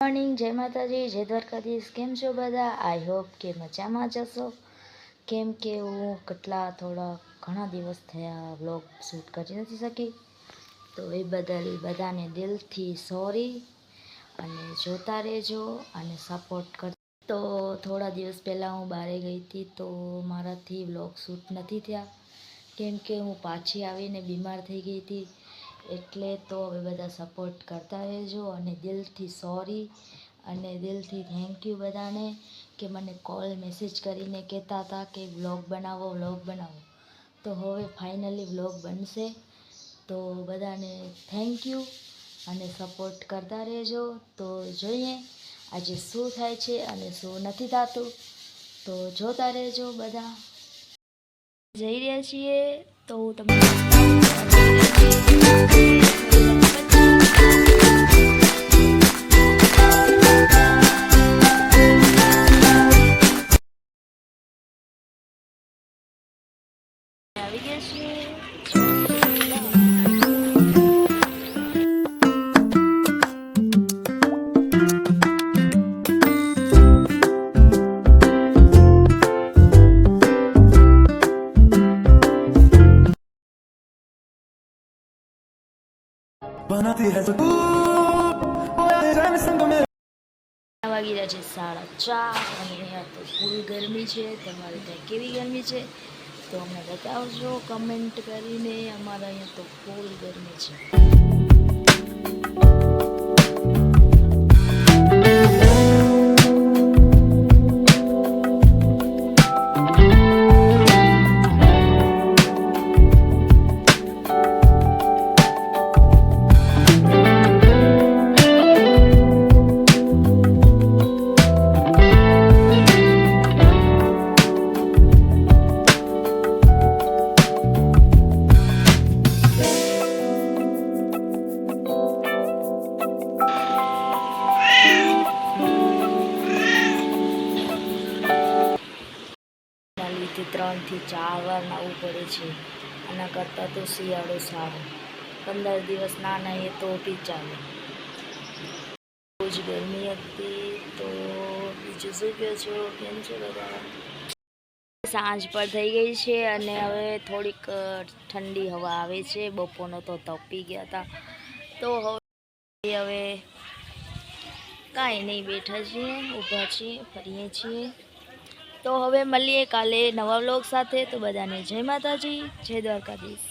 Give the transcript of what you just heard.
Morning, જય માતાજી, જય દ્વારકાધીશ. કેમ છો બધા? આઈ હોપ કે મજામાં જશો. કેમ કે હું ઘણા દિવસ થયા વ્લોગ શૂટ કરી નથી શકી, તો એ બદલ બધાને દિલથી સોરી. અને જોતા રહેજો અને સપોર્ટ કર. તો થોડા દિવસ પહેલાં હું બહાર ગઈ હતી, તો મારાથી વ્લોગ શૂટ નથી થયા, કેમ કે હું પાછી આવીને બીમાર થઈ ગઈ હતી. એટલે તો હવે બધા સપોર્ટ કરતા રહેજો અને દિલથી સોરી અને દિલથી થેન્ક યુ બધાને કે મને કોલ મેસેજ કરીને કહેતા હતા કે વ્લોગ બનાવો. તો હવે ફાઇનલી વ્લોગ બનશે. તો બધાને થેન્ક યુ અને સપોર્ટ કરતા રહેજો. તો જોઈએ આજે શું થાય છે અને શું નથી થતું, તો જોતા રહેજો. બધા જઈ રહ્યા છીએ તો હું તમને આવી ગયા છીએ. बनाती है तो વાગી રહ્યા છે 4:30 અને અહીંયા તો ફૂલ ગરમી છે. તમારે ત્યાં કેવી ગરમી છે તો અમને બતાવજો કમેન્ટ કરીને. અમારા અહીંયા તો ફૂલ ગરમી છે. લીધે 3 થી 4 વાર નાહવું પડે છે. આના કરતાં તો શિયાળો સારો. 15 દિવસ ના નાહીએ તો બી ચાલે. બહુ જ ગરમી હતી. તો બીજું શું કહો છો? કેમ છો બધા? સાંજ પર થઈ ગઈ છે અને હવે થોડીક ઠંડી હવા આવે છે. બપોરનો તો તપી ગયા હતા. તો હવે કાંઈ નહીં, બેઠા છીએ, ઊભા છીએ, ફરીએ છીએ. તો હવે મળીએ કાલે નવા વ્લોગ સાથે. તો બધાને જય માતાજી, જય દ્વારકાધીશ.